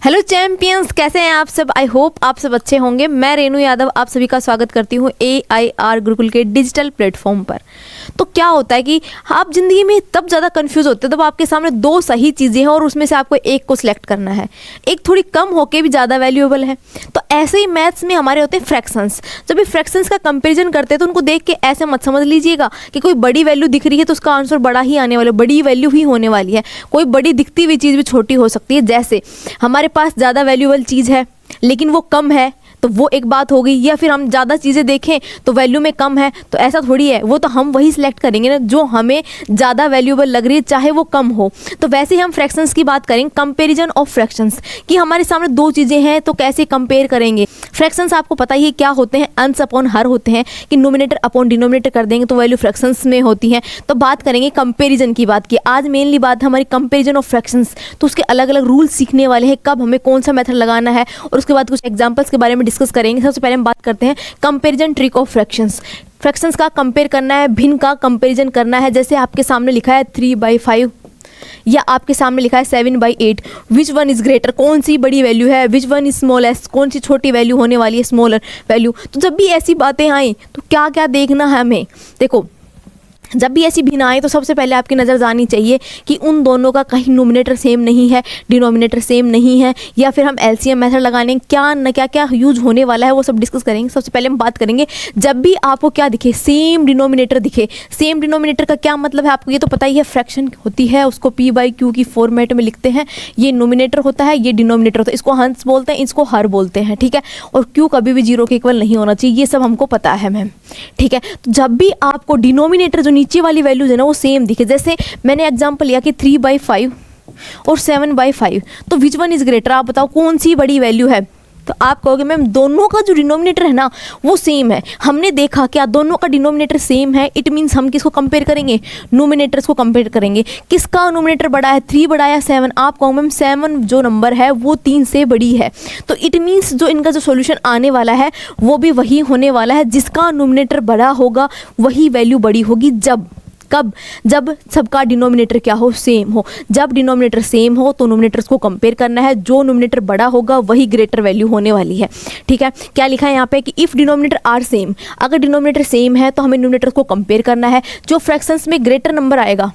Hello champions, कैसे हैं आप सब। आई होप आप सब अच्छे होंगे। मैं रेनू यादव आप सभी का स्वागत करती हूँ AIR गुरुकुल के डिजिटल प्लेटफॉर्म पर। तो क्या होता है कि आप ज़िंदगी में तब ज़्यादा कंफ्यूज होते हैं जब आपके सामने दो सही चीज़ें हैं और उसमें से आपको एक को सिलेक्ट करना है। एक थोड़ी कम होके भी ज़्यादा वैल्यूएबल है। तो ऐसे ही मैथ्स में हमारे होते हैं फ्रैक्शंस। जब भी फ्रैक्शंस का कंपेरिजन करते हैं तो उनको देख के ऐसे मत समझ लीजिएगा कि कोई बड़ी वैल्यू दिख रही है तो उसका आंसर बड़ा ही आने वाला, बड़ी वैल्यू ही होने वाली है। कोई बड़ी दिखती हुई चीज़ भी छोटी हो सकती है। जैसे हमारे पास ज़्यादा वैल्यूएबल चीज़ है लेकिन वो कम है तो वो एक बात हो गई, या फिर हम ज़्यादा चीज़ें देखें तो वैल्यू में कम है तो ऐसा थोड़ी है, वो तो हम वही सिलेक्ट करेंगे ना जो हमें ज़्यादा वैल्यूएबल लग रही है चाहे वो कम हो। तो वैसे ही हम फ्रैक्शंस की बात करेंगे, कंपैरिजन ऑफ फ्रैक्शंस, कि हमारे सामने दो चीज़ें हैं तो कैसे कंपेयर करेंगे। फ्रैक्शंस आपको पता ही है क्या होते हैं, अंश अपॉन हर होते हैं कि नोमिनेटर अपॉन डिनोमिनेटर कर देंगे तो वैल्यू फ्रैक्शंस में होती है। तो बात करेंगे कंपेरिजन की बात की। आज मेनली बात हमारी कंपेरिजन ऑफ फ्रैक्शंस। तो उसके अलग अलग रूल्स सीखने वाले हैं, कब हमें कौन सा मेथड लगाना है, और उसके बाद कुछ एग्जाम्पल्स के बारे में डिस्कस करेंगे। सबसे पहले हम बात करते हैं comparison trick of fractions. Fractions का कंपेयर करना है, भिन्न का कंपैरिजन करना है। जैसे आपके सामने लिखा है 3/5 या आपके सामने लिखा है 7/8, विच वन इज ग्रेटर, कौन सी बड़ी वैल्यू है, विच वन इज स्मॉलेस्ट, कौन सी छोटी वैल्यू होने वाली है, स्मॉलर वैल्यू। तो जब भी ऐसी बातें आए तो क्या क्या देखना है हमें। देखो, जब भी ऐसी भिन्न आए तो सबसे पहले आपकी नज़र जानी चाहिए कि उन दोनों का कहीं नोमिनेटर सेम नहीं है, डिनोमिनेटर सेम नहीं है, या फिर हम LCM मेथड लगाने क्या क्या यूज होने वाला है वो सब डिस्कस करेंगे। सबसे पहले हम बात करेंगे, जब भी आपको क्या दिखे, सेम डिनोमिनेटर दिखे। सेम डिनोमिनेटर का क्या मतलब है आपको ये तो पता ही है, फ्रैक्शन होती है उसको P/Q की फॉर्मेट में लिखते हैं। ये नोमिनेटर होता है, ये डिनोमिनेटर होता है। इसको हंस बोलते हैं, इसको हर बोलते हैं, ठीक है। और Q कभी भी 0 के इक्वल नहीं होना चाहिए, ये सब हमको पता है मैम, ठीक है। तो जब भी आपको डिनोमिनेटर जो नीचे वाली वैल्यूज है ना वो सेम दिखे, जैसे मैंने एग्जांपल लिया कि 3/5 और 7/5, तो विच वन इज ग्रेटर, आप बताओ कौन सी बड़ी वैल्यू है। तो आप कहोगे मैम दोनों का जो डिनोमिनेटर है ना वो सेम है। हमने देखा क्या दोनों का डिनोमिनेटर सेम है, इट मीन्स हम किसको कंपेयर करेंगे, नोमिनेटर्स को कंपेयर करेंगे। किसका नोमिनेटर बड़ा है, 3 बड़ा या 7। आप कहो मैम 7 जो नंबर है वो 3 से बड़ी है। तो इट मीन्स जो इनका जो सॉल्यूशन आने वाला है वो भी वही होने वाला है, जिसका नोमिनेटर बड़ा होगा वही वैल्यू बड़ी होगी। कब, जब सबका डिनोमिनेटर क्या हो, सेम हो। जब डिनोमिनेटर सेम हो तो नोमिनेटर्स को कंपेयर करना है, जो नोमिनेटर बड़ा होगा वही ग्रेटर वैल्यू होने वाली है, ठीक है। क्या लिखा है यहाँ पे कि इफ़ डिनोमिनेटर आर सेम, अगर डिनोमिनेटर सेम है तो हमें नोमिनेटर्स को कंपेयर करना है। जो फ्रैक्शंस में ग्रेटर नंबर आएगा,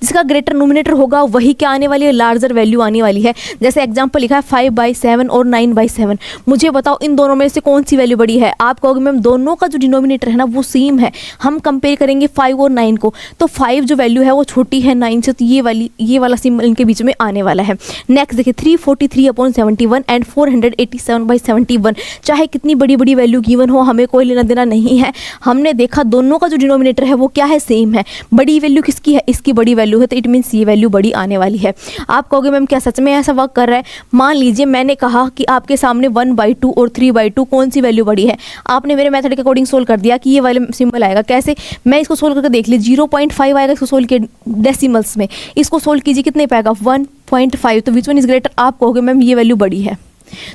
जिसका ग्रेटर नोमिनेटर होगा वही क्या आने वाली है, लार्जर वैल्यू आने वाली है। जैसे एग्जांपल लिखा है 5/7 और 9/7। मुझे बताओ इन दोनों में से कौन सी वैल्यू बड़ी है। आप कहोगे मैम दोनों का जो डिनोमिनेटर है ना वो सेम है, हम कंपेयर करेंगे 5 और 9 को, तो 5 जो वैल्यू है वो छोटी है 9 से, तो ये वाला सिंबल इनके बीच में आने वाला है। नेक्स्ट देखिए 343/71 एंड 487/71। चाहे कितनी बड़ी बड़ी वैल्यू गिवन हो, हमें कोई लेना देना नहीं है। हमने देखा दोनों का जो डिनोमिनेटर है वो क्या है, सेम है। बड़ी वैल्यू किसकी है, इसकी बड़ी वैल्यू है, तो इट मीन्स ये वैल्यू बड़ी आने वाली है। आप कहोगे मैम क्या सच में ऐसा वर्क कर रहा है। मान लीजिए मैंने कहा कि आपके सामने 1/2 और 3/2 कौन सी वैल्यू बड़ी है। आपने मेरे मेथड के अकॉर्डिंग सोल्व कर दिया कि ये वाले सिंबल आएगा। कैसे, मैं इसको सोल्व करके देख ली, 0.5 आएगा, इसको सोल्व किया डेसिमल्स में, इसको सोल्व कीजिए कितने पाएगा 1.5, तो विच वन इज ग्रेटर। आप कहोगे मैम ये वैल्यू बड़ी है।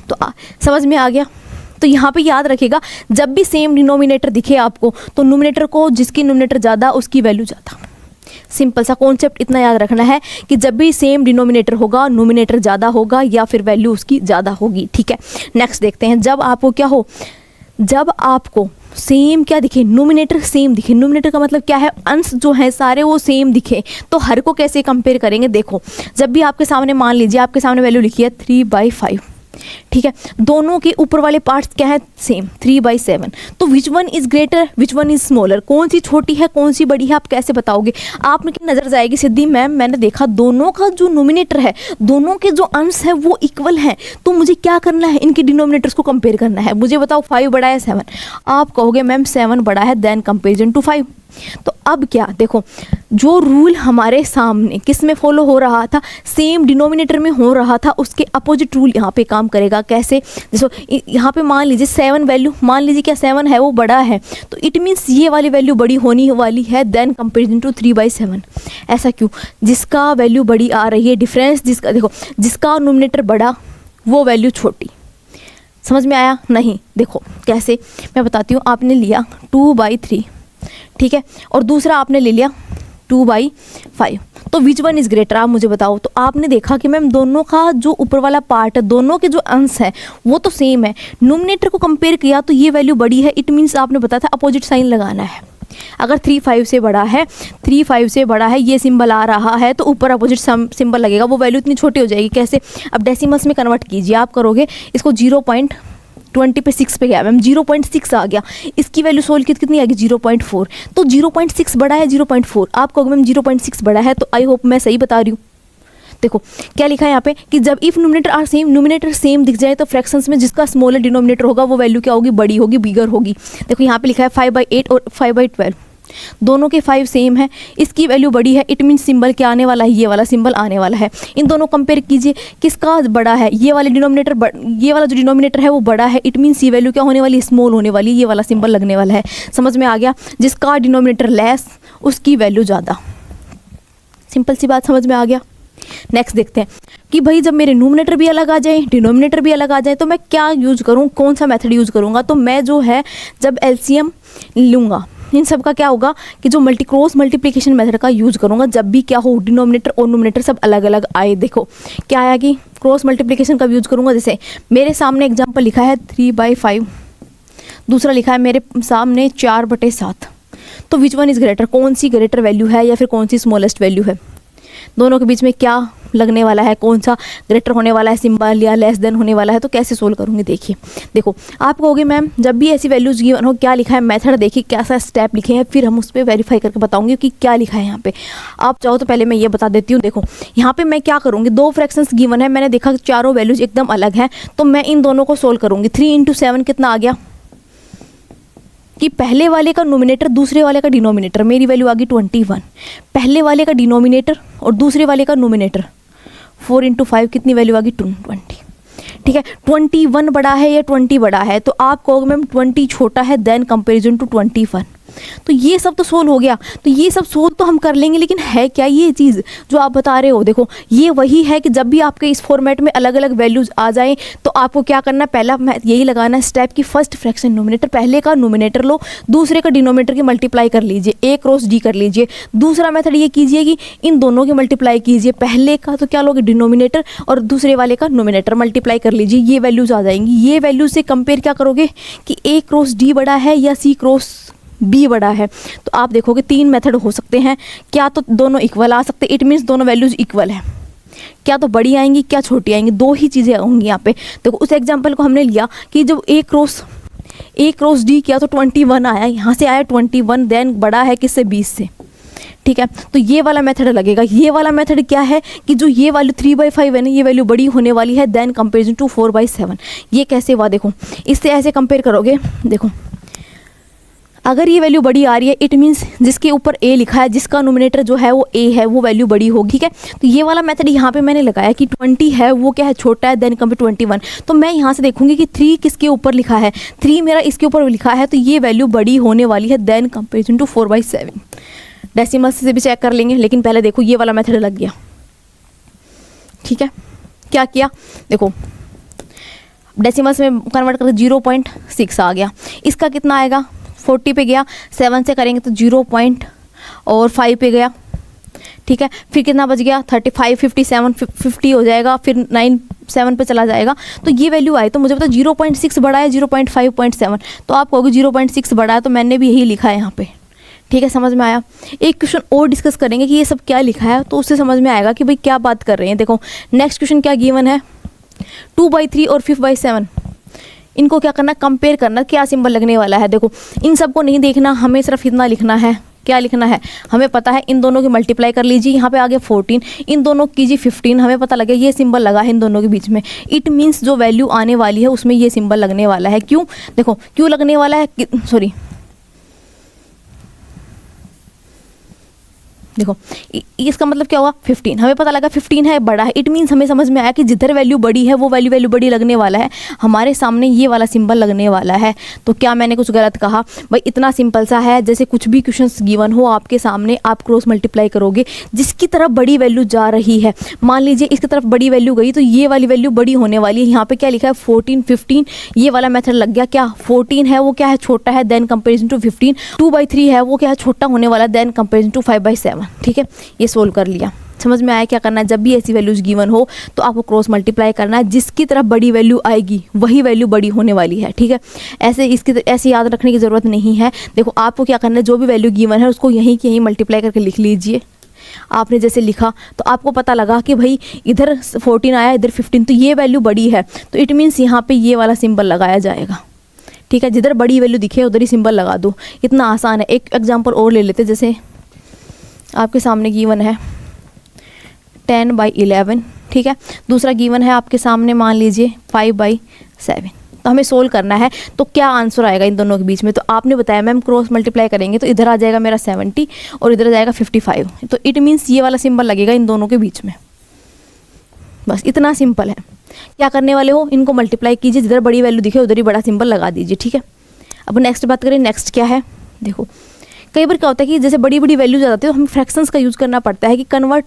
तो समझ में आ गया। तो यहाँ पे याद रखेगा, जब भी सेम डिनोमिनेटर दिखे आपको तो नोमिनेटर को, जिसकी नोमिनेटर ज़्यादा उसकी वैल्यू ज़्यादा। सिंपल सा कॉन्सेप्ट इतना याद रखना है कि जब भी सेम डिनोमिनेटर होगा नोमिनेटर ज़्यादा होगा या फिर वैल्यू उसकी ज़्यादा होगी, ठीक है। नेक्स्ट देखते हैं, जब आपको क्या हो, जब आपको सेम क्या दिखे, नोमिनेटर सेम दिखे। नोमिनेटर का मतलब क्या है, अंश जो है सारे वो सेम दिखे। तो हर को कैसे कंपेयर करेंगे, देखो जब भी आपके सामने, मान लीजिए आपके सामने वैल्यू लिखी है 3/5, ठीक है, दोनों के ऊपर वाले पार्ट्स क्या है, सेम 3/7। तो which one is greater, which one is smaller, कौन सी छोटी है कौन सी बड़ी है, आप कैसे बताओगे। आपने की नजर जाएगी सीधी, मैम मैंने देखा दोनों का जो नोमिनेटर है, दोनों के जो अंश है वो इक्वल है, तो मुझे क्या करना है, इनके डिनोमिनेटर्स को कंपेयर करना है। मुझे बताओ 5 बड़ा है 7। आप कहोगे मैम 7 बड़ा है देन कंपेरिजन टू 5। तो अब क्या, देखो जो रूल हमारे सामने किस में फॉलो हो रहा था, सेम डिनोमिनेटर में हो रहा था, उसके अपोजिट रूल यहाँ पे काम करेगा। कैसे, जैसे यहाँ पे मान लीजिए 7 वैल्यू, मान लीजिए क्या 7 है वो बड़ा है, तो इट मीन्स ये वाली वैल्यू बड़ी होनी वाली है देन कंपेरिजन टू 3/7। ऐसा क्यों, जिसका वैल्यू बड़ी आ रही है, डिफरेंस जिसका, देखो जिसका नोमिनेटर बड़ा वो वैल्यू छोटी। समझ में आया नहीं, देखो कैसे मैं बताती हूँ। आपने लिया 2/3, ठीक है, और दूसरा आपने ले लिया 2/5। तो विच वन इज ग्रेटर, आप मुझे बताओ। तो आपने देखा कि मैम दोनों का जो ऊपर वाला पार्ट है, दोनों के जो अंश है वो तो सेम है। नोमिनेटर को कंपेयर किया तो ये वैल्यू बड़ी है, इट मीन्स आपने बताया था अपोजिट साइन लगाना है। अगर 3/5 से बड़ा है, 3/5 से बड़ा है, ये सिंबल आ रहा है तो ऊपर अपोजिट सिंबल लगेगा। वो वैल्यू इतनी छोटी हो जाएगी। कैसे? अब डेसिमल्स में कन्वर्ट कीजिए, आप करोगे इसको 0.20 पे 6 पे गया मैम, 0.6 आ गया। इसकी वैल्यू सोल्व की कितनी आएगी? 0.4। तो 0.6 बड़ा है 0.4, आप कहोगे मैम 0.6 बड़ा है। तो आई होप मैं सही बता रही हूँ। देखो क्या लिखा है यहाँ पे कि जब if nominator are same, nominator same दिख जाए तो फ्रैक्शंस में जिसका स्मॉलर डिनोमिनेटर होगा वो वैल्यू क्या होगी? बड़ी होगी, बिगर होगी। देखो यहाँ पे लिखा है 5/8 और 5/12, दोनों के 5 सेम है, इसकी वैल्यू बड़ी है, इट मीन सिंबल क्या आने वाला है? ये वाला सिंबल आने वाला है। इन दोनों कंपेयर कीजिए, किसका बड़ा है? ये वाले डिनोमिनेटर, ये वाला जो डिनोमिनेटर है वो बड़ा है, इट मीन सी वैल्यू क्या होने वाली है? स्मॉल होने वाली, ये वाला सिंबल लगने वाला है। समझ में आ गया? जिसका डिनोमिनेटर लेस उसकी वैल्यू ज़्यादा। सिंपल सी बात समझ में आ गया। नेक्स्ट देखते हैं कि भाई जब मेरे नोमिनेटर भी अलग आ जाए, डिनोमिनेटर भी अलग आ जाए तो मैं क्या यूज़ करूँ, कौन सा मेथड यूज़ करूँगा? तो मैं जो है जब एलसीएम लूँगा इन सब का क्या होगा कि जो क्रॉस मल्टीप्लिकेशन मेथड का यूज़ करूँगा जब भी क्या हो डिनोमिनेटर और नोमिनेटर सब अलग अलग आए। देखो क्या आया कि क्रॉस मल्टीप्लिकेशन का यूज़ करूँगा। जैसे मेरे सामने एग्जाम्पल लिखा है 3/5, दूसरा लिखा है मेरे सामने 4/7। तो विच वन इज़ ग्रेटर, कौन सी ग्रेटर वैल्यू है या फिर कौन सी स्मॉलेस्ट वैल्यू है? दोनों के बीच में क्या लगने वाला है, कौन सा ग्रेटर होने वाला है सिंबल या लेस देन होने वाला है? तो कैसे सोल्व करूँगी? देखिए देखो आप कहोगे मैम जब भी ऐसी वैल्यूज गिवन हो क्या लिखा है मेथड, देखिए कैसा स्टेप लिखे हैं, फिर हम उस पर वेरीफाई करके बताऊंगी कि क्या लिखा है यहाँ पे। आप चाहो तो पहले मैं ये बता देती हूँ। देखो यहाँ पे मैं क्या करूँगी, 2 फ्रैक्शंस गिवन है, मैंने देखा चारों वैल्यूज एकदम अलग हैं, तो मैं इन दोनों को सोल्व करूँगी। 3 × 7 कितना आ गया कि पहले वाले का नोमिनेटर दूसरे वाले का डिनोमिनेटर, मेरी वैल्यू आ गई 21। पहले वाले का डिनोमिनेटर और दूसरे वाले का नोमिनेटर 4 × 5 कितनी वैल्यू आ गई? 20। ठीक है, 21 बड़ा है या 20 बड़ा है? तो आप कहोगे मैम 20 छोटा है देन कंपेरिजन टू 21। तो ये सब तो सोल्व हो गया। तो ये सब सोल्व तो हम कर लेंगे, लेकिन है क्या ये चीज़ जो आप बता रहे हो? देखो ये वही है कि जब भी आपके इस फॉर्मेट में अलग अलग वैल्यूज़ आ जाएं तो आपको क्या करना है? पहला यही लगाना है स्टेप की फर्स्ट फ्रैक्शन नोमिनेटर, पहले का नोमिनेटर लो, दूसरे का डिनोमिनेटर की मल्टीप्लाई कर लीजिए, A क्रॉस D कर लीजिए। दूसरा मेथड ये कीजिए कि इन दोनों की मल्टीप्लाई कीजिए, पहले का तो क्या लोगे डिनोमिनेटर और दूसरे वाले का नोमिनेटर मल्टीप्लाई कर लीजिए, ये वैल्यूज़ आ जाएंगी। ये वैल्यूज से कंपेयर क्या करोगे कि A क्रॉस D बड़ा है या C क्रॉस B बड़ा है? तो आप देखोगे 3 मेथड हो सकते हैं, क्या तो दोनों इक्वल आ सकते, इट मीन्स दोनों वैल्यूज इक्वल है, क्या तो बड़ी आएंगी क्या छोटी आएंगी, 2 ही चीज़ें होंगी यहाँ पे। देखो उस एग्जांपल को हमने लिया कि जब A क्रॉस D किया तो 21 आया, यहाँ से आया 21, देन बड़ा है किससे? 20 से। ठीक है, तो ये वाला मेथड लगेगा। ये वाला मेथड क्या है कि जो ये वैल्यू 3/5 है ना, ये वैल्यू बड़ी होने वाली है देन कंपेरिजन टू 4/7। ये कैसे हुआ? देखो इससे ऐसे कंपेयर करोगे। देखो अगर ये वैल्यू बड़ी आ रही है इट मीन्स जिसके ऊपर A लिखा है, जिसका नोमिनेटर जो है वो A है, वो वैल्यू बड़ी होगी। ठीक है, तो ये वाला मेथड यहाँ पे मैंने लगाया कि 20 है वो क्या है? छोटा है देन कंपेयर 21। तो मैं यहाँ से देखूंगी कि 3 किसके ऊपर लिखा है? 3 मेरा इसके ऊपर लिखा है, तो ये वैल्यू बड़ी होने वाली है देन कंपेरिजन टू 4/7। डेसिमल से भी चेक कर लेंगे, लेकिन पहले देखो ये वाला मेथड लग गया। ठीक है, क्या किया? देखो डेसिमल्स में कन्वर्ट करके 0.6 आ गया। इसका कितना आएगा? 40 पे गया, 7 से करेंगे तो 0.5 पे गया। ठीक है, फिर कितना बच गया? 35, 57, 50 हो जाएगा, फिर 9, 7 पे चला जाएगा। तो ये वैल्यू आई, तो मुझे पता 0.6 बड़ा है 0.5.7। तो आप कहोगे 0.6 बड़ा है, तो मैंने भी यही लिखा है यहाँ पे। ठीक है, समझ में आया? एक क्वेश्चन और डिस्कस करेंगे कि ये सब क्या लिखा है, तो उससे समझ में आएगा कि भाई क्या बात कर रहे हैं। देखो नेक्स्ट क्वेश्चन क्या गिवन है? 2/3 और 5/7, इनको क्या करना? कंपेयर करना, क्या सिंबल लगने वाला है। देखो इन सबको नहीं देखना, हमें सिर्फ इतना लिखना है। क्या लिखना है? हमें पता है इन दोनों की मल्टीप्लाई कर लीजिए, यहाँ पे आ गया 14, इन दोनों कीजिए 15, हमें पता लगे ये सिंबल लगा है इन दोनों के बीच में। इट मीन्स जो वैल्यू आने वाली है उसमें ये सिंबल लगने वाला है। क्यों? देखो क्यों लगने वाला है, सॉरी देखो इसका मतलब क्या हुआ? 15, हमें पता लगा 15 है, बड़ा है, इट मीन्स हमें समझ में आया कि जिधर वैल्यू बड़ी है वो वैल्यू बड़ी लगने वाला है, हमारे सामने ये वाला सिंबल लगने वाला है। तो क्या मैंने कुछ गलत कहा? भाई इतना सिंपल सा है, जैसे कुछ भी क्वेश्चंस गिवन हो आपके सामने, आप क्रॉस मल्टीप्लाई करोगे, जिसकी तरफ बड़ी वैल्यू जा रही है, मान लीजिए इसकी तरफ बड़ी वैल्यू गई तो ये वाली वैल्यू बड़ी होने वाली है। यहाँ पे क्या लिखा है? 14, 15, ये वाला मेथड लग गया। क्या 14 है वो क्या है? छोटा है देन कंपेरिजन टू 15। 2/3 है वो क्या है? छोटा होने वाला देन कंपेरिजन टू 5/7। 7, ठीक है, ये सोल्व कर लिया। समझ में आया क्या करना है? जब भी ऐसी वैल्यूज गिवन हो तो आपको क्रॉस मल्टीप्लाई करना है, जिसकी तरफ बड़ी वैल्यू आएगी वही वैल्यू बड़ी होने वाली है, ठीक है। ऐसे याद रखने की ज़रूरत नहीं है। देखो आपको क्या करना है, जो भी वैल्यू गिवन है उसको यहीं की यहीं मल्टीप्लाई करके लिख लीजिए। आपने जैसे लिखा तो आपको पता लगा कि भाई इधर 14 आया, इधर 15, तो ये वैल्यू बड़ी है, तो इट मीन्स यहाँ पे ये वाला सिंबल लगाया जाएगा, ठीक है। जिधर बड़ी वैल्यू दिखे उधर ही सिंबल लगा दो, इतना आसान है। एक एग्जांपल और ले लेते, जैसे आपके सामने गिवन है 10/11, ठीक है। दूसरा गिवन है आपके सामने मान लीजिए 5/7। तो हमें सोल्व करना है, तो क्या आंसर आएगा इन दोनों के बीच में? तो आपने बताया मैम क्रॉस मल्टीप्लाई करेंगे तो इधर आ जाएगा मेरा 70 और इधर आ जाएगा 55, तो इट मीन्स ये वाला सिंबल लगेगा इन दोनों के बीच में। बस इतना सिंपल है। क्या करने वाले हो, इनको मल्टीप्लाई कीजिए, जिधर बड़ी वैल्यू दिखे उधर ही बड़ा सिंबल लगा दीजिए, ठीक है। अब नेक्स्ट बात करें, नेक्स्ट क्या है? देखो कई बार क्या होता है कि जैसे बड़ी बड़ी वैल्यूज आ जाती है तो हमें फ्रैक्शंस का यूज़ करना पड़ता है कि कन्वर्ट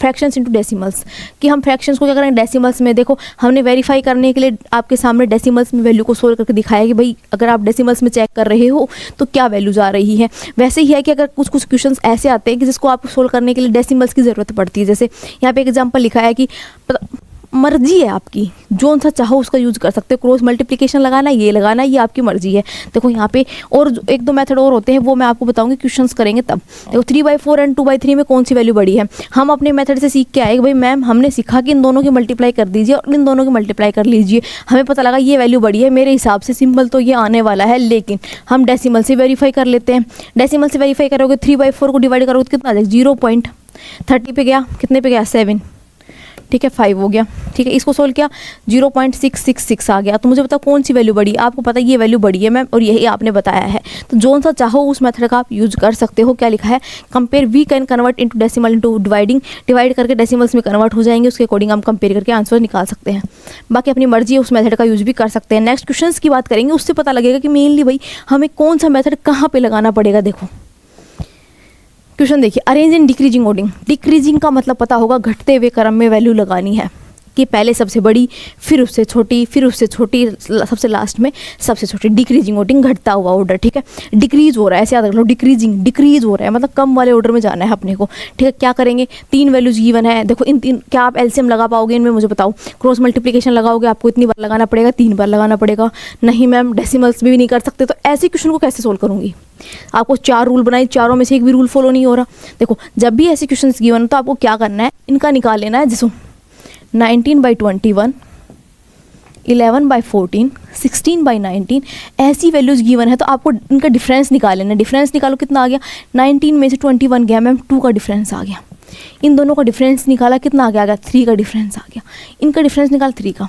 फ्रैक्शंस इनटू डेसिमल्स, कि हम फ्रैक्शंस को क्या करें डेसिमल्स में। देखो हमने वेरीफाई करने के लिए आपके सामने डेसिमल्स में वैल्यू को सोल्व करके दिखाया कि भाई अगर आप डेसिमल्स में चेक कर रहे हो तो क्या वैल्यूज आ रही है। वैसे ही है कि अगर कुछ कुछ क्वेश्चंस ऐसे आते हैं कि जिसको आपको सोल्व करने के लिए डेसिमल्स की ज़रूरत पड़ती है। जैसे यहाँ पे एक एग्जाम्पल लिखा है कि मर्जी है आपकी, जो सा चाहो उसका यूज़ कर सकते हो। क्रॉस मल्टीप्लिकेशन लगाना, ये लगाना, ये आपकी मर्जी है। देखो यहाँ पे और एक दो मेथड और होते हैं, वो मैं आपको बताऊंगी क्वेश्चंस करेंगे तब। देखो 3/4 एंड 2/3 में कौन सी वैल्यू बड़ी है। हम अपने मेथड से सीख के आए कि भाई मैम हमने सीखा कि इन दोनों की मल्टीप्लाई कर दीजिए और इन दोनों की मल्टीप्लाई कर लीजिए। हमें पता लगा ये वैल्यू बड़ी है, मेरे हिसाब से सिंबल तो ये आने वाला है, लेकिन हम डेसिमल से वेरीफाई कर लेते हैं। डेसिमल से वेरीफाई करोगे 3/4 को डिवाइड करोगे तो कितना आ जाएगा? 0.30 पे गया, कितने पे गया? 7, ठीक है, 5 हो गया, ठीक है। इसको सोल्व किया 0.666 आ गया। तो मुझे बताओ कौन सी वैल्यू बड़ी? आपको पता है ये वैल्यू बड़ी है मैम, और यही आपने बताया है। तो जो सा चाहो उस मेथड का आप यूज कर सकते हो। क्या लिखा है? Compare, we can convert into decimal into dividing, divide करके डेसिमल्स में कन्वर्ट हो जाएंगे, उसके अकॉर्डिंग हम कंपेयर करके आंसर निकाल सकते हैं। बाकी अपनी मर्जी है, उस मेथड का यूज भी कर सकते हैं। नेक्स्ट क्वेश्चन की बात करेंगे, उससे पता लगेगा कि मेनली भाई हमें कौन सा मेथड कहाँ पर लगाना पड़ेगा। देखो क्वेश्चन देखिए, arrange in decreasing order. Decreasing का मतलब पता होगा घटते हुए क्रम में वैल्यू लगानी है, कि पहले सबसे बड़ी, फिर उससे छोटी, फिर उससे छोटी, सबसे लास्ट में सबसे छोटी। डिक्रीजिंग ऑर्डर, घटता हुआ ऑर्डर, ठीक है। डिक्रीज हो रहा है, ऐसे याद रख लो, डिक्रीजिंग, डिक्रीज हो रहा है मतलब कम वाले ऑर्डर में जाना है अपने को, ठीक है। क्या करेंगे? 3 वैल्यूज गिवन है। देखो इन 3, क्या आप एलसीएम लगा पाओगे इनमें? मुझे बताओ। क्रॉस मल्टीप्लिकेशन लगाओगे आपको इतनी बार लगाना पड़ेगा, 3 बार लगाना पड़ेगा। नहीं मैम डेसिमल्स में भी नहीं कर सकते, तो ऐसे क्वेश्चन को कैसे सोल्व करूँगी? आपको 4 रूल बनाए, चारों में से एक भी रूल फॉलो नहीं हो रहा। देखो जब भी ऐसे क्वेश्चन गिवन तो आपको क्या करना है, इनका निकाल लेना है। जैसे 19/21, 11/14, 16/19, ऐसी वैल्यूज़ गिवन है तो आपको इनका डिफरेंस निकाल लेना। डिफरेंस निकालो, कितना आ गया? 19 में से 21 गया मैम, 2 का डिफरेंस आ गया। इन दोनों का डिफरेंस निकाला, कितना आ गया? 3 का डिफरेंस आ गया। इनका डिफरेंस निकाल 3 का।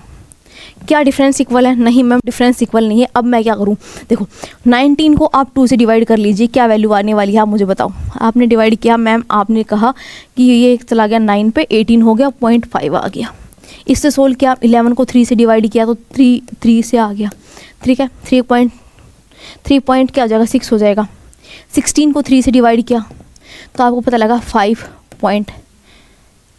क्या डिफरेंस इक्वल है? नहीं मैम डिफरेंस इक्वल नहीं है। अब मैं क्या करूँ? देखो 19 को आप 2 से डिवाइड कर लीजिए, क्या वैल्यू आने वाली है आप मुझे बताओ। आपने डिवाइड किया मैम, आपने कहा कि ये चला गया 9 पे, 18 हो गया, 0.5 आ गया। इससे सोल्व किया, 11 को 3 से डिवाइड किया तो 3 से आ गया, ठीक है। 3 पॉइंट क्या हो जाएगा? 6 हो जाएगा। 16 को 3 से डिवाइड किया तो आपको पता लगा 5 पॉइंट,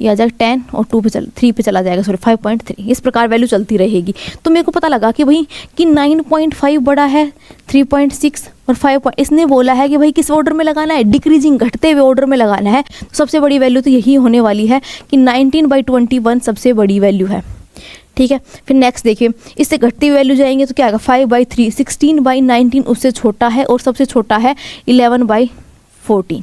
ये आ जाएगा 10 और 3 पे चला जाएगा, सॉरी 5.3। इस प्रकार वैल्यू चलती रहेगी। तो मेरे को पता लगा कि भाई कि 9.5 बड़ा है 3.6 और 5 इसने बोला है कि भाई किस ऑर्डर में लगाना है? डिक्रीजिंग, घटते हुए ऑर्डर में लगाना है। तो सबसे बड़ी वैल्यू तो यही होने वाली है कि 19/21 सबसे बड़ी वैल्यू है, ठीक है। फिर नेक्स्ट देखिए, इससे घटती हुई वैल्यू जाएंगे तो क्या आएगा? 5/3, 16/19 उससे छोटा है और सबसे छोटा है 11/14।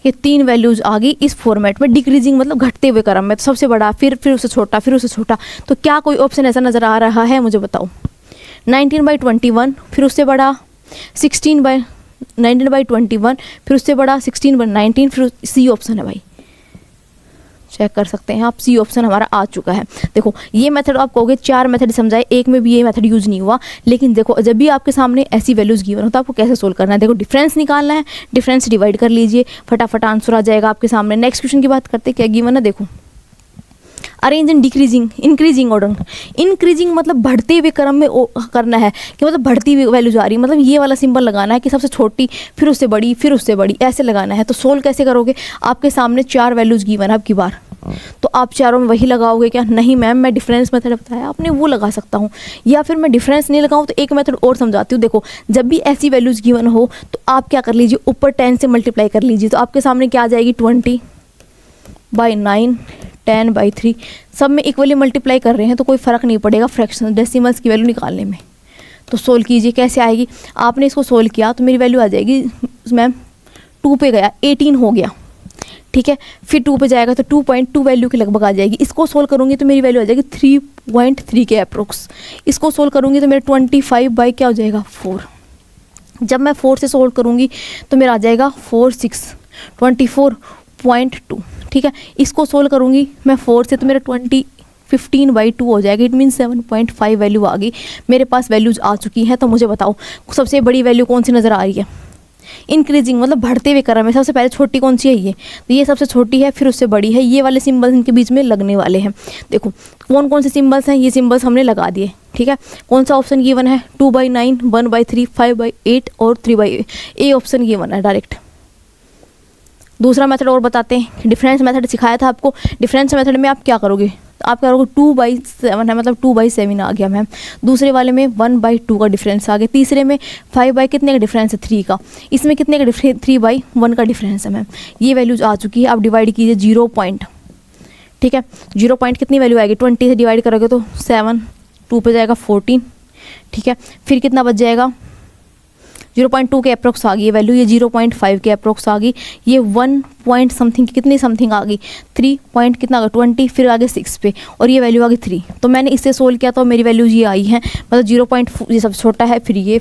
ये 3 वैल्यूज आ गई इस फॉर्मेट में। डिक्रीजिंग मतलब घटते हुए क्रम में, तो सबसे बड़ा, फिर उससे छोटा, फिर उससे छोटा। तो क्या कोई ऑप्शन ऐसा नज़र आ रहा है मुझे बताओ? 19/21, फिर उससे बड़ा 19/21, फिर उससे बड़ा 16/19, फिर सी ऑप्शन है भाई, चेक कर सकते हैं आप, सी ऑप्शन हमारा आ चुका है। देखो ये मेथड आप कहोगे 4 मेथड समझाए, एक में भी ये मेथड यूज नहीं हुआ। लेकिन देखो जब भी आपके सामने ऐसी वैल्यूज गिवन हो तो आपको कैसे सोल्व करना है? देखो डिफरेंस निकालना है, डिफरेंस डिवाइड कर लीजिए, फटाफट आंसर आ जाएगा आपके सामने। नेक्स्ट क्वेश्चन की बात करते हैं, क्या गिवन है? देखो arrange in decreasing, increasing order. Increasing मतलब बढ़ते हुए क्रम में करना है, कि मतलब बढ़ती हुई वैल्यूज आ रही है, मतलब ये वाला सिंबल लगाना है कि सबसे छोटी, फिर उससे बड़ी, फिर उससे बड़ी, ऐसे लगाना है। तो सोल्व कैसे करोगे? आपके सामने 4 वैल्यूज गिवन है अब की बार, तो आप चारों में वही लगाओगे क्या? नहीं मैम, मैं डिफरेंस मेथड बताया आपने वो लगा सकता हूँ, या फिर मैं डिफरेंस नहीं लगाऊँ तो एक मेथड और समझाती हूँ। देखो, जब भी ऐसी वैल्यूज़ गिवन हो तो आप क्या कर लीजिए, ऊपर 10 से मल्टीप्लाई कर लीजिए, तो आपके सामने क्या आ जाएगी, 20/9, 10/3, सब में इक्वली मल्टीप्लाई कर रहे हैं तो कोई फ़र्क नहीं पड़ेगा फ्रैक्शन डेसिमल्स की वैल्यू निकालने में। तो सोल्व कीजिए, कैसे आएगी? आपने इसको सोल्व किया तो मेरी वैल्यू आ जाएगी मैम 2 पे गया 18 हो गया, ठीक है, फिर 2 पे जाएगा तो 2.2 वैल्यू के लगभग आ जाएगी। इसको सोल्व करूँगी तो मेरी वैल्यू आ जाएगी 3.3 के अप्रोक्स। इसको सोल्व करूँगी तो मेरा 25 बाई क्या हो जाएगा, 4। जब मैं 4 से सोल्व करूँगी तो मेरा आ जाएगा 24.2, ठीक है। इसको सोल्व करूँगी मैं 4 से तो मेरा 15/2 हो जाएगा। इट मीन 7.5 वैल्यू आ गई। मेरे पास वैल्यूज़ आ चुकी हैं, तो मुझे बताओ सबसे बड़ी वैल्यू कौन सी नज़र आ रही है? इंक्रीजिंग, मतलब बढ़ते हुए क्रम में सबसे पहले छोटी कौन सी है? ये, तो ये सबसे छोटी है, फिर उससे बड़ी है। ये वाले सिंबल्स इनके बीच में लगने वाले हैं। देखो कौन कौन से सिंबल्स हैं, ये सिंबल्स हमने लगा दिए, ठीक है। कौन सा ऑप्शन गिवन है? 2/9, 1/3, 5/8 और 3/8। ए ऑप्शन गिवन है डायरेक्ट। दूसरा मेथड और बताते हैं, डिफरेंस मेथड सिखाया था आपको। डिफरेंस मेथड में आप क्या करोगे? आप क्या करोगे, 2/7 है, मतलब 2/7 आ गया मैम। दूसरे वाले में 1/2 का डिफरेंस आ गया। तीसरे में 5 कितने का डिफरेंस है, 3 का। इसमें कितने का 3/1 का डिफरेंस है मैम। ये वैल्यूज आ चुकी है। आप डिवाइड कीजिए 0 पॉइंट, ठीक है। 0 पॉइंट कितनी वैल्यू आएगी, 20 से डिवाइड करोगे तो 7, 2 पे जाएगा 14, ठीक है। फिर कितना बच जाएगा, 0.2 के अप्रोक्स आ गई ये वैल्यू, ये 0.5 के अप्रोक्स आ गई, ये 1 पॉइंट समथिंग कितनी समथिंग आ गई, 3 पॉइंट कितना आ गया 20, फिर आगे 6 पे, और ये वैल्यू आ गई 3। तो मैंने इससे सोल्व किया तो मेरी वैल्यूज ये आई हैं, मतलब 0.4 ये सबसे छोटा है, फिर ये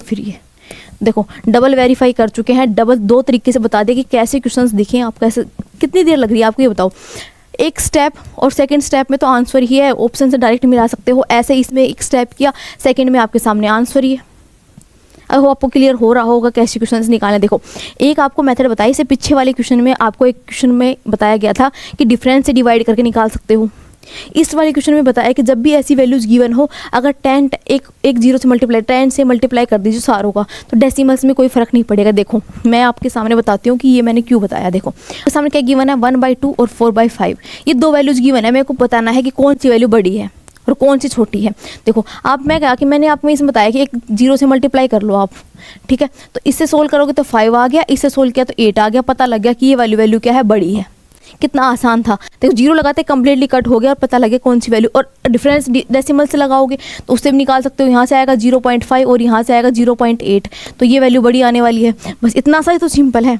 देखो डबल वेरीफाई कर चुके हैं। डबल 2 तरीके से बता दिया कि कैसे क्वेश्चंस दिखें, आप कैसे, कितनी देर लग रही है आपको ये बताओ। एक स्टेप और सेकंड स्टेप में तो आंसर ही है, ऑप्शन से डायरेक्ट मिला सकते हो। ऐसे इसमें एक स्टेप किया, सेकंड में आपके सामने आंसर ही है। अब आपको क्लियर हो रहा होगा कैसे क्वेश्चंस निकालें। देखो एक आपको मेथड बताई, इससे पीछे वाले क्वेश्चन में आपको एक क्वेश्चन में बताया गया था कि डिफरेंस से डिवाइड करके निकाल सकते हो। इस वाले क्वेश्चन में बताया कि जब भी ऐसी वैल्यूज गिवन हो, अगर 10 एक 0 से मल्टीप्लाई 10 से मल्टीप्लाई कर दीजिए सारों का, तो डेसिमल्स में कोई फ़र्क नहीं पड़ेगा। देखो मैं आपके सामने बताती हूँ कि ये मैंने क्यों बताया। देखो सामने क्या गिवन है, 1/2 और 4/5। ये 2 वैल्यूज गिवन है, मेरे को बताना है कि कौन सी वैल्यू बड़ी है और कौन सी छोटी है। देखो आप, मैं कहा कि मैंने आपको इसमें बताया कि एक 0 से मल्टीप्लाई कर लो आप, ठीक है। तो इससे सोल्व करोगे तो 5 आ गया, इससे सोल्व किया तो 8 आ गया। पता लग गया कि ये वैल्यू क्या है, बड़ी है। कितना आसान था। देखो 0 लगाते कम्प्लीटली कट हो गया और पता लगे कौन सी वैल्यू। और डिफरेंस डेसिमल से लगाओगे तो उससे भी निकाल सकते हो। यहाँ से आएगा 0.5 और यहाँ से आएगा 0.8, तो ये वैल्यू बड़ी आने वाली है। बस इतना सा ही तो सिंपल है,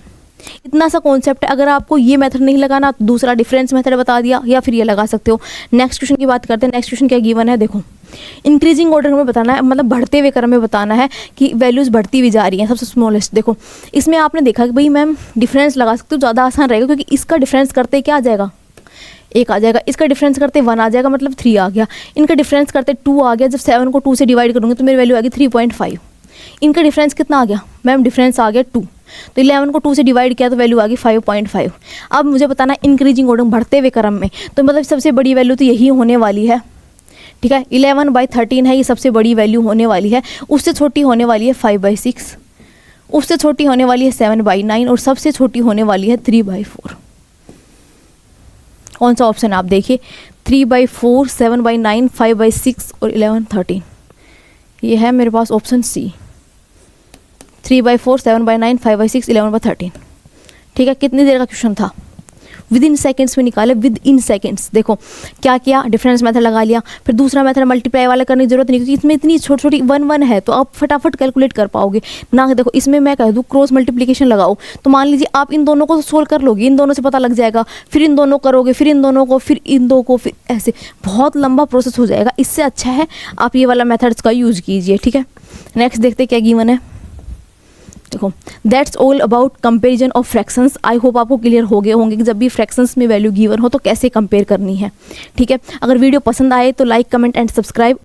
इतना सा कॉन्सेप्ट है। अगर आपको ये मेथड नहीं लगाना तो दूसरा डिफरेंस मेथड बता दिया, या फिर ये लगा सकते हो। नेक्स्ट क्वेश्चन की बात करते हैं। नेक्स्ट क्वेश्चन क्या गिवन है, देखो इंक्रीजिंग ऑर्डर में बताना है, मतलब बढ़ते हुए क्रम में बताना है कि वैल्यूज़ बढ़ती हुई जा रही हैं सबसे स्मॉलेस्ट। देखो इसमें आपने देखा कि भाई मैम डिफरेंस लगा सकते हो, ज़्यादा आसान रहेगा, क्योंकि इसका डिफरेंस करते क्या आ जाएगा, 1 आ जाएगा। इसका डिफरेंस करते 1 आ जाएगा, मतलब 3 आ गया। इनका डिफरेंस करते 2 आ गया। जब 7 को 2 से डिवाइड करूँगी तो मेरी वैल्यू आ गई 3.5। इनका डिफरेंस कितना आ गया मैम, डिफरेंस आ गया 2। तो 11 को 2 से डिवाइड किया तो वैल्यू आ गई 5.5। अब मुझे बताना इंक्रीजिंग ऑर्डर बढ़ते हुए क्रम में, तो मतलब सबसे बड़ी वैल्यू तो यही होने वाली है, ठीक है। 11/13 है, ये सबसे बड़ी वैल्यू होने वाली है। उससे छोटी होने वाली है 5/6, उससे छोटी होने वाली है 7/9 और सबसे छोटी होने वाली है 3/4। कौन सा ऑप्शन आप देखिए, 3/4, 7/9, 5/6 और 11/13। ये है मेरे पास ऑप्शन सी, 3/4, 7/9, 5/6, 11/13, ठीक है। कितनी देर का क्वेश्चन था, विद इन सेकेंड्स में निकाले, विद इन सेकेंड्स। देखो क्या किया, डिफरेंस मेथड लगा लिया। फिर दूसरा मेथड मल्टीप्लाई वाला करने की जरूरत नहीं, क्योंकि इसमें इतनी छोटी छोटी 1 है तो आप फटाफट कैलकुलेट कर पाओगे ना। देखो इसमें मैं कह दूँ क्रॉस मल्टीप्लिकेशन लगाओ, तो मान लीजिए आप इन दोनों को सोल्व कर लोगे, इन दोनों से पता लग जाएगा, फिर इन दोनों करोगे, फिर इन दोनों को, फिर इन दो को, फिर ऐसे बहुत लंबा प्रोसेस हो जाएगा। इससे अच्छा है आप ये वाला मेथड्स का यूज़ कीजिए, ठीक है। नेक्स्ट देखते क्या गिवन है। देखो that's all about comparison of fractions. I hope आपको क्लियर हो गए होंगे कि जब भी फ्रैक्शंस में वैल्यू गिवन हो तो कैसे कंपेयर करनी है, ठीक है। अगर वीडियो पसंद आए तो लाइक, कमेंट एंड सब्सक्राइब।